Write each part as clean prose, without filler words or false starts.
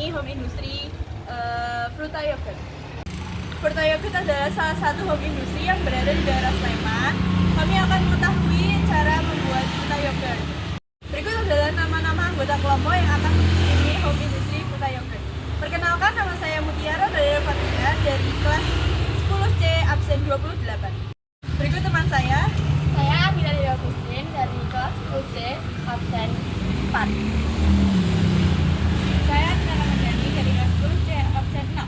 kami home industri Fruta Yogurt. Fruta Yogurt adalah salah satu home industri yang berada di daerah Sleman. Kami akan mengetahui cara membuat Fruta Yogurt. Berikut adalah nama-nama anggota kelompok yang akan mengunjungi home industri Fruta Yogurt. Perkenalkan, nama saya Mutiara dari Fatina dari kelas 10C absen 28. Berikut teman saya. Saya Amira Dewa Agustin dari kelas 10C absen 4. Saya Tina Ramadhani dari kelas 10C absen 6.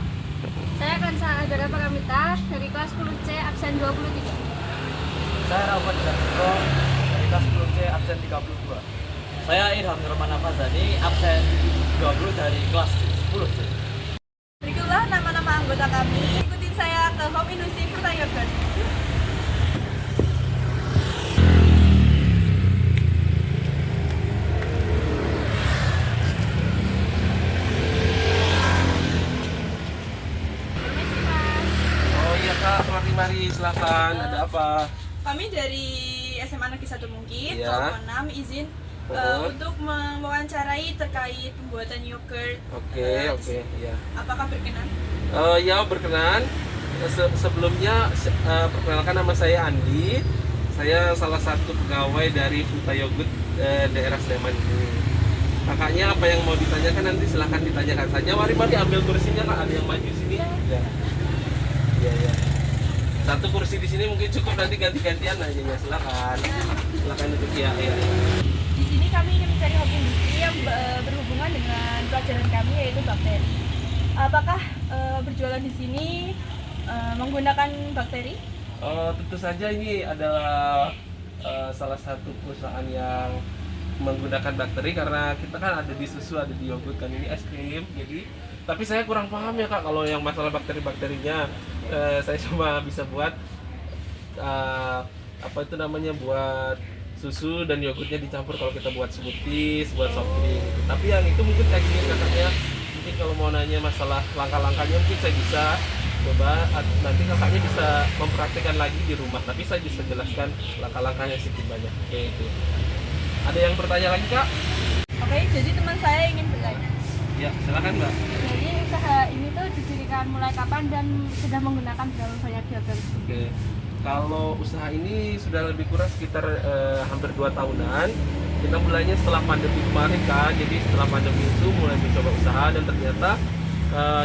Saya Kansa Agara Paramita dari kelas 10C absen 23. Saya Rahmat Jarko dari kelas 10C absen 32. Saya Irham Nurman Afazani absen 20 dari kelas 10C. Berikutlah nama-nama anggota kami. Ikutin saya ke home industri Fruta Yogurt. Permisi Mas. Oh iya Kak, mari silakan. Ada apa? Kami dari SMA Negeri 1 Mungkin, Iya. kelompok 6 izin Oh. untuk mewawancarai terkait pembuatan yogurt. Oke, ya. Apakah berkenan? Ya berkenan. Sebelumnya perkenalkan, nama saya Andi. Saya salah satu pegawai dari Fruta Yogurt daerah Sleman ini. Kakaknya apa yang mau ditanyakan nanti silahkan ditanyakan saja. Mari ambil kursinya Kak, ada yang maju sini. Ya. Iya. Satu kursi di sini mungkin cukup, nanti ganti-gantian aja ya. Silakan duduk ya. Di sini kami ingin mencari home industri yang berhubungan dengan pelajaran kami, yaitu bakteri. Apakah berjualan di sini menggunakan bakteri? Tentu saja ini adalah salah satu perusahaan yang menggunakan bakteri, karena kita kan ada di susu, ada di yogurt, kan ini es krim. Jadi, tapi saya kurang paham ya Kak kalau yang masalah bakteri-bakterinya. Saya cuma bisa buat buat susu dan yogurtnya dicampur kalau kita buat smoothies, buat soft drink gitu. Tapi yang itu mungkin kayak gini kakaknya, mungkin kalau mau nanya masalah langkah-langkahnya mungkin saya bisa coba, nanti kakaknya bisa mempraktikkan lagi di rumah, tapi saya bisa jelaskan langkah-langkahnya sedikit banyak. Oke, itu. Ada yang bertanya lagi Kak? Oke, jadi teman saya ingin bertanya. Ya, silakan Mbak. Jadi usaha ini tuh didirikan mulai kapan dan sudah menggunakan berapa banyak yogurt? Oke. Kalau usaha ini sudah lebih kurang sekitar hampir 2 tahunan. Kita mulainya setelah pandemi kemarin Kak. Jadi setelah pandemi itu mulai mencoba usaha dan ternyata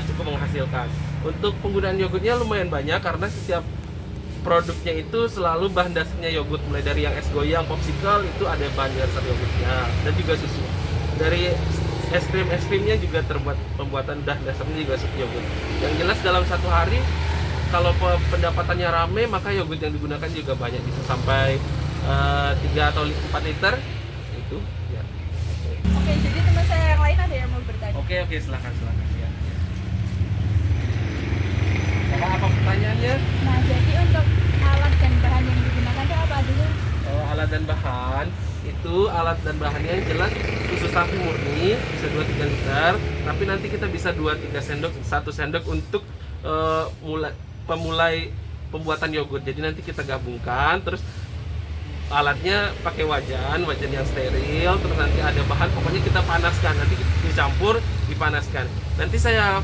cukup menghasilkan. Untuk penggunaan yogurtnya lumayan banyak karena setiap produknya itu selalu bahan dasarnya yogurt, mulai dari yang es goyang, popsicle itu ada bahan dasar yogurtnya, dan juga susu. Dari es krimnya juga terbuat pembuatan dasarnya juga yogurt. Yang jelas dalam satu hari kalau pendapatannya rame, maka yogurt yang digunakan juga banyak, bisa sampai 3 atau 4 liter itu ya. Oke, jadi teman saya yang lain ada yang mau bertanya. Oke, silakan ya. Apa pertanyaannya? Nah, jadi untuk alat dan bahan yang digunakan itu apa dulu? Alat dan bahannya yang jelas susu sapi murni bisa 2-3 liter, tapi nanti kita bisa 2-3 sendok, 1 sendok untuk pemulai pembuatan yogurt. Jadi nanti kita gabungkan, terus alatnya pakai wajan yang steril, terus nanti ada bahan, pokoknya kita panaskan, nanti dicampur, dipanaskan. Nanti saya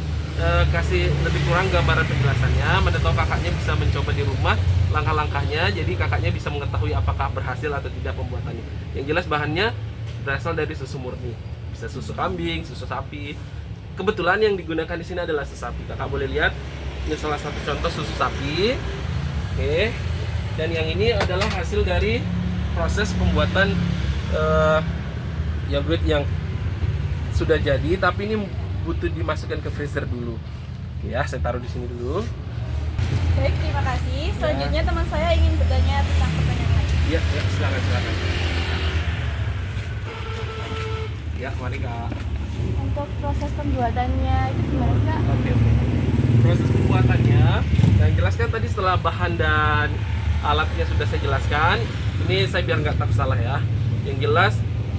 kasih lebih kurang gambaran penjelasannya, mana tahu kakaknya bisa mencoba di rumah langkah-langkahnya, jadi kakaknya bisa mengetahui apakah berhasil atau tidak pembuatannya. Yang jelas bahannya berasal dari susu murni, bisa susu kambing, susu sapi. Kebetulan yang digunakan di sini adalah susu sapi. Kakak boleh lihat, ini salah satu contoh susu sapi. Oke. Dan yang ini adalah hasil dari proses pembuatan yogurt yang sudah jadi, tapi ini butuh dimasukkan ke freezer dulu. Oke ya, saya taruh di sini dulu. Baik, terima kasih. Selanjutnya teman saya ingin bertanya tentang pertanyaan lain. Ya, silakan. Ya, mari Kak. Untuk proses pembuatannya itu gimana Kak? Oke. Proses pembuatannya, yang jelaskan tadi setelah bahan dan alatnya sudah saya jelaskan. Ini saya biar nggak tak salah ya. Yang jelas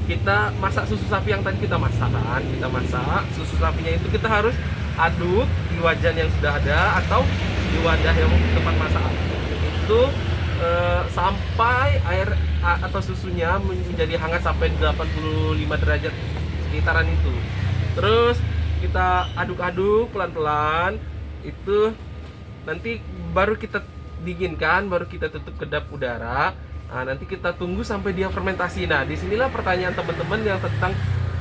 kita masak susu sapi yang tadi kita masak susu sapinya itu kita harus aduk di wajan yang sudah ada atau di wadah yang tempat masak itu sampai air atau susunya menjadi hangat sampai 85 derajat sekitaran itu. Terus kita aduk-aduk pelan-pelan, itu nanti baru kita dinginkan, baru kita tutup kedap udara. Nah, nanti kita tunggu sampai dia fermentasi. Nah, disinilah pertanyaan teman-teman yang tentang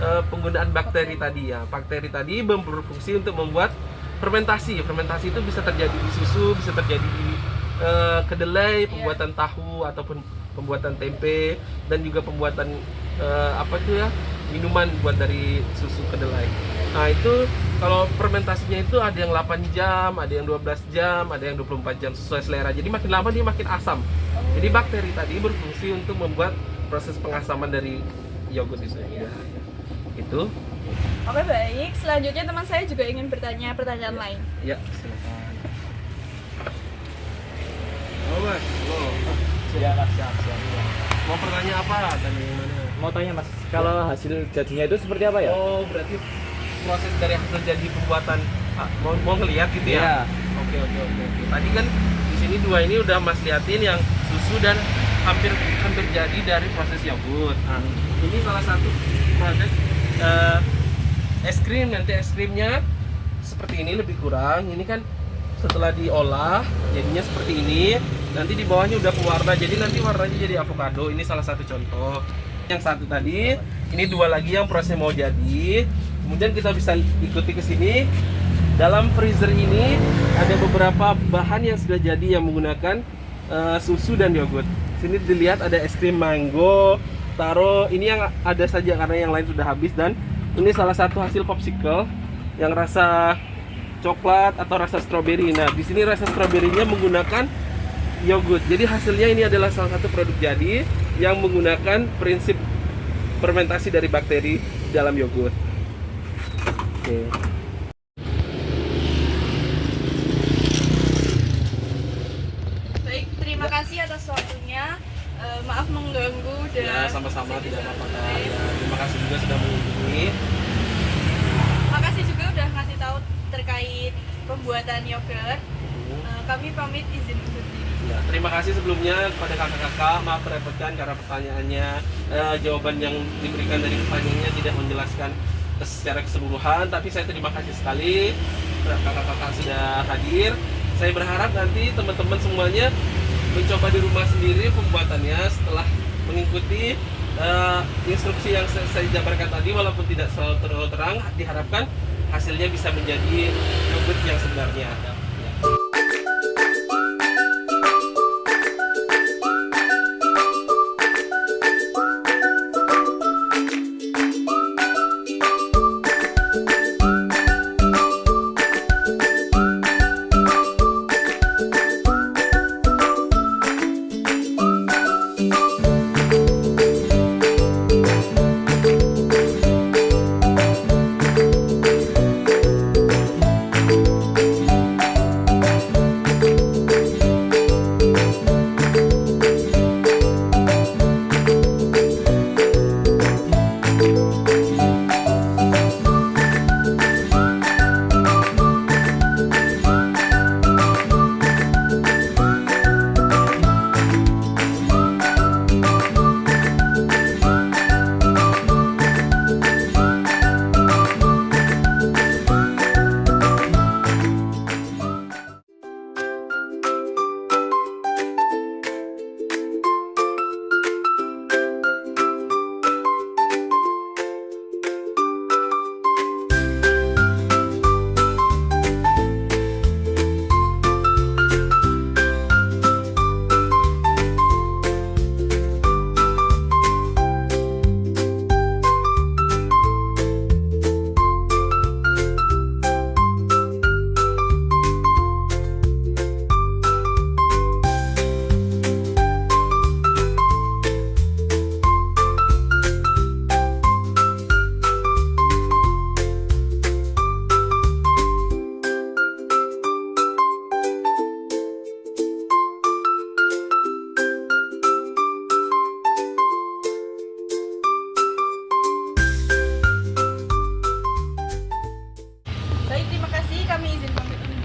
penggunaan bakteri tadi ya. Bakteri tadi berfungsi untuk membuat fermentasi. Fermentasi itu bisa terjadi di susu, bisa terjadi di kedelai, pembuatan tahu ataupun pembuatan tempe, dan juga pembuatan minuman buat dari susu kedelai. Nah, itu kalau fermentasinya itu ada yang 8 jam, ada yang 12 jam, ada yang 24 jam sesuai selera. Jadi makin lama dia makin asam. Jadi bakteri tadi berfungsi untuk membuat proses pengasaman dari yogurt itu. Ya. Itu. Oke, baik. Selanjutnya teman saya juga ingin bertanya pertanyaan lain. Ya, silakan. Oh, Mas. Siap. Mau pertanyaan apa? Tanya yang mana? Mau tanya Mas, kalau hasil jadinya itu seperti apa ya? Oh, berarti proses dari hasil jadi pembuatan mau ngelihat gitu Iya. ya? Oke. Tadi kan di sini dua ini udah Mas liatin yang susu dan hampir jadi dari proses yogurt. Nah, ini salah satu proses es krim. Nanti es krimnya seperti ini lebih kurang. Ini kan setelah diolah jadinya seperti ini. Nanti di bawahnya udah pewarna. Jadi nanti warnanya jadi avocado. Ini salah satu contoh. Yang satu tadi, ini dua lagi yang proses mau jadi. Kemudian kita bisa ikuti ke sini. Dalam freezer ini ada beberapa bahan yang sudah jadi yang menggunakan susu dan yogurt. Sini dilihat ada es krim mango, taro. Ini yang ada saja karena yang lain sudah habis. Dan ini salah satu hasil popsicle yang rasa coklat atau rasa stroberi. Nah, di sini rasa stroberinya menggunakan yogurt. Jadi hasilnya ini adalah salah satu produk jadi yang menggunakan prinsip fermentasi dari bakteri dalam yogurt. Oke. Baik, terima kasih atas waktunya. Maaf mengganggu dan Ya, sama-sama, tidak apa-apa. Ya, terima kasih juga sudah mengunjungi. Makasih juga udah ngasih tahu terkait pembuatan yogurt. Kami pamit izin undur diri. Ya, terima kasih sebelumnya kepada kakak-kakak. Maaf merepotkan karena pertanyaannya, jawaban yang diberikan dari pertanyaannya tidak menjelaskan secara keseluruhan. Tapi saya terima kasih sekali kakak-kakak sudah hadir. Saya berharap nanti teman-teman semuanya mencoba di rumah sendiri pembuatannya setelah mengikuti instruksi yang saya jabarkan tadi, walaupun tidak selalu terang. Diharapkan hasilnya bisa menjadi yogurt yang sebenarnya. Ya.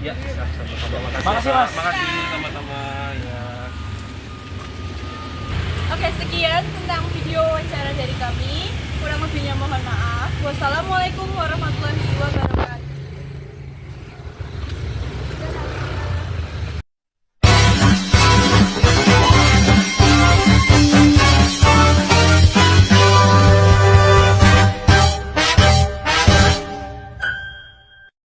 Ya, sama-sama. Makasih, Mas. Makasih sama-sama ya. Oke, sekian tentang video wawancara dari kami. Kurang lebihnya mohon maaf. Wassalamualaikum warahmatullahi wabarakatuh.